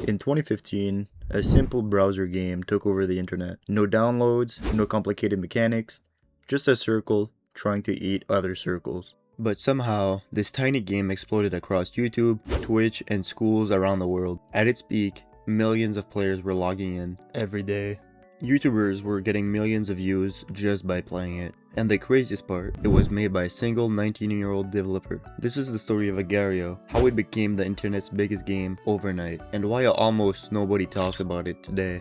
In 2015, a simple browser game took over the internet. No downloads, no complicated mechanics, just a circle trying to eat other circles. But somehow, this tiny game exploded across YouTube, Twitch, and schools around the world. At its peak, millions of players were logging in every day. YouTubers were getting millions of views just by playing it. And the craziest part, it was made by a single 19-year-old developer. This is the story of Agar.io, how it became the internet's biggest game overnight, and why almost nobody talks about it today.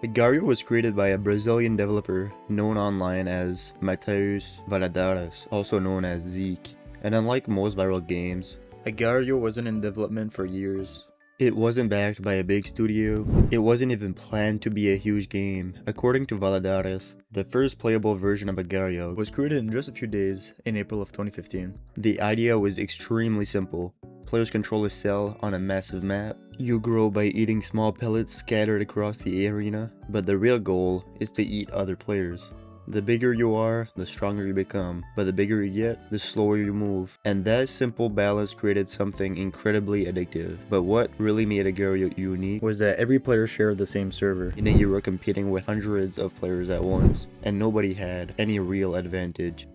Agar.io was created by a Brazilian developer known online as Matheus Valadares, also known as Zeke. And unlike most viral games, Agar.io wasn't in development for years. It wasn't backed by a big studio. It wasn't even planned to be a huge game. According to Valadares, the first playable version of Agar.io was created in just a few days in April of 2015. The idea was extremely simple. Players control a cell on a massive map. You grow by eating small pellets scattered across the arena, but the real goal is to eat other players. The bigger you are, the stronger you become, but the bigger you get, the slower you move. And that simple balance created something incredibly addictive. But what really made Agar.io unique was that every player shared the same server, meaning you were competing with hundreds of players at once, and nobody had any real advantage.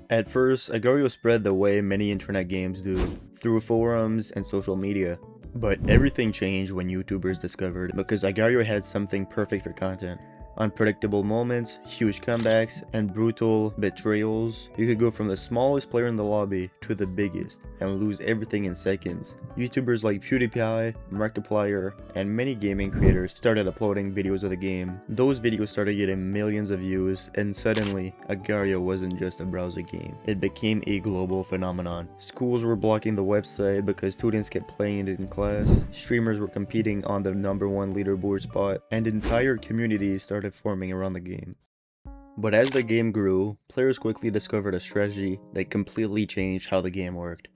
At first, Agar.io spread the way many internet games do, through forums and social media. But everything changed when YouTubers discovered, because Agar.io had something perfect for content. Unpredictable moments, huge comebacks, and brutal betrayals. You could go from the smallest player in the lobby to the biggest and lose everything in seconds. YouTubers like PewDiePie, Markiplier, and many gaming creators started uploading videos of the game. Those videos started getting millions of views, and suddenly, Agar.io wasn't just a browser game. It became a global phenomenon. Schools were blocking the website because students kept playing it in class. Streamers were competing on the #1 leaderboard spot, and entire communities started forming around the game. But as the game grew, players quickly discovered a strategy that completely changed how the game worked.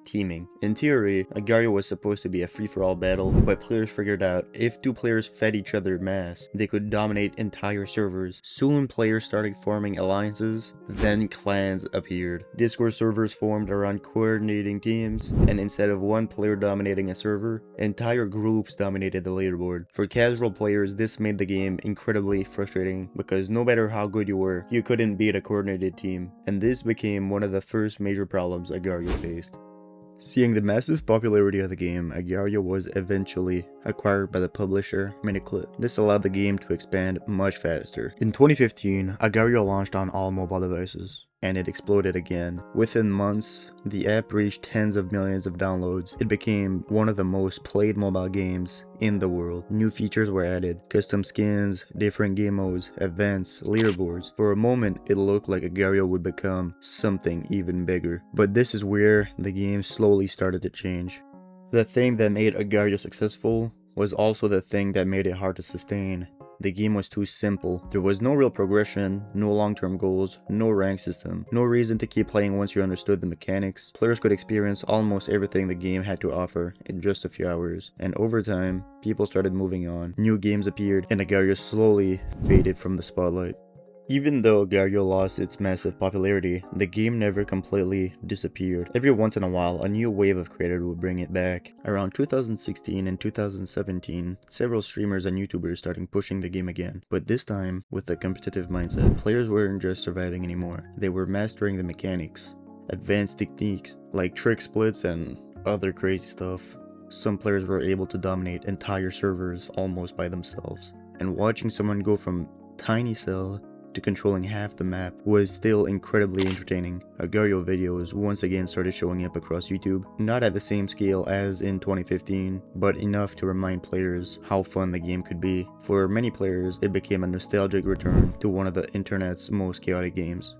Teaming. In theory, Agar.io was supposed to be a free-for-all battle, but players figured out if two players fed each other mass, they could dominate entire servers. Soon players started forming alliances, then clans appeared. Discord servers formed around coordinating teams, and instead of one player dominating a server, entire groups dominated the leaderboard. For casual players, this made the game incredibly frustrating because no matter how good you were, you couldn't beat a coordinated team, and this became one of the first major problems Agar.io faced. Seeing the massive popularity of the game, Agar.io was eventually acquired by the publisher Miniclip. This allowed the game to expand much faster. In 2015, Agar.io launched on all mobile devices, and it exploded again. Within months, the app reached tens of millions of downloads. It became one of the most played mobile games in the world. New features were added, custom skins, different game modes, events, leaderboards. For a moment, it looked like Agar.io would become something even bigger. But this is where the game slowly started to change. The thing that made Agar.io successful was also the thing that made it hard to sustain. The game was too simple. There was no real progression, no long-term goals, no rank system, no reason to keep playing once you understood the mechanics. Players could experience almost everything the game had to offer in just a few hours, and over time, people started moving on. New games appeared, and Agar.io slowly faded from the spotlight. Even though Agar.io lost its massive popularity, the game never completely disappeared. Every once in a while, a new wave of creators would bring it back. Around 2016 and 2017, several streamers and YouTubers started pushing the game again, but this time with a competitive mindset. Players weren't just surviving anymore, they were mastering the mechanics, advanced techniques like trick splits and other crazy stuff. Some players were able to dominate entire servers almost by themselves, and watching someone go from tiny cell to controlling half the map was still incredibly entertaining. Agar.io videos once again started showing up across YouTube, not at the same scale as in 2015, but enough to remind players how fun the game could be. For many players, it became a nostalgic return to one of the internet's most chaotic games.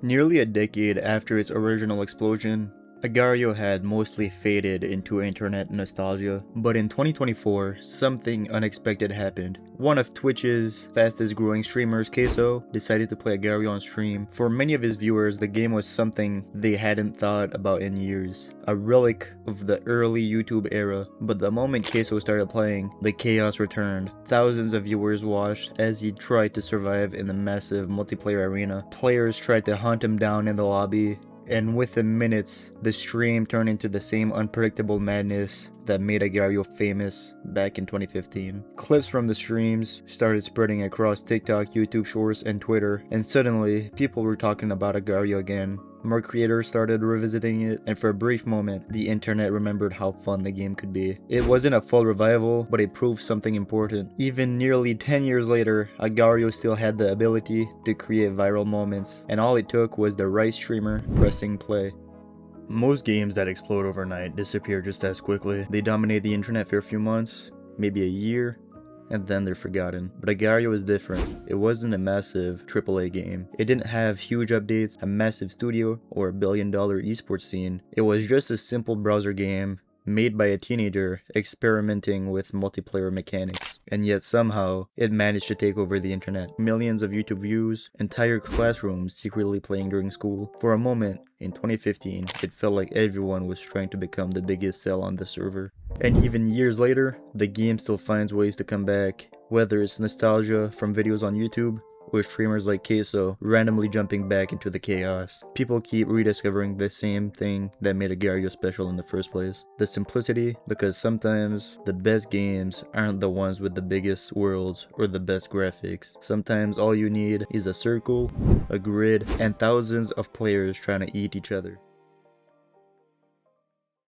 Nearly a decade after its original explosion, Agar.io had mostly faded into internet nostalgia, but in 2024, something unexpected happened. One of Twitch's fastest growing streamers, Queso, decided to play Agar.io on stream. For many of his viewers, the game was something they hadn't thought about in years, a relic of the early YouTube era. But the moment Queso started playing, the chaos returned. Thousands of viewers watched as he tried to survive in the massive multiplayer arena. Players tried to hunt him down in the lobby, and within minutes, the stream turned into the same unpredictable madness that made Agar.io famous back in 2015. Clips from the streams started spreading across TikTok, YouTube Shorts, and Twitter, and suddenly, people were talking about Agar.io again. More creators started revisiting it, and for a brief moment, the internet remembered how fun the game could be. It wasn't a full revival, but it proved something important. Even nearly 10 years later, Agar.io still had the ability to create viral moments, and all it took was the right streamer pressing play. Most games that explode overnight disappear just as quickly. They dominate the internet for a few months, maybe a year, and then they're forgotten. But Agar.io is different. It wasn't a massive AAA game. It didn't have huge updates, a massive studio, or a billion-dollar esports scene. It was just a simple browser game made by a teenager experimenting with multiplayer mechanics. And yet somehow, it managed to take over the internet. Millions of YouTube views, entire classrooms secretly playing during school. For a moment, in 2015, it felt like everyone was trying to become the biggest sell on the server. And even years later, the game still finds ways to come back, whether it's nostalgia from videos on YouTube, or streamers like Queso randomly jumping back into the chaos. People keep rediscovering the same thing that made Agar.io special in the first place. The simplicity, because sometimes the best games aren't the ones with the biggest worlds or the best graphics. Sometimes all you need is a circle, a grid, and thousands of players trying to eat each other.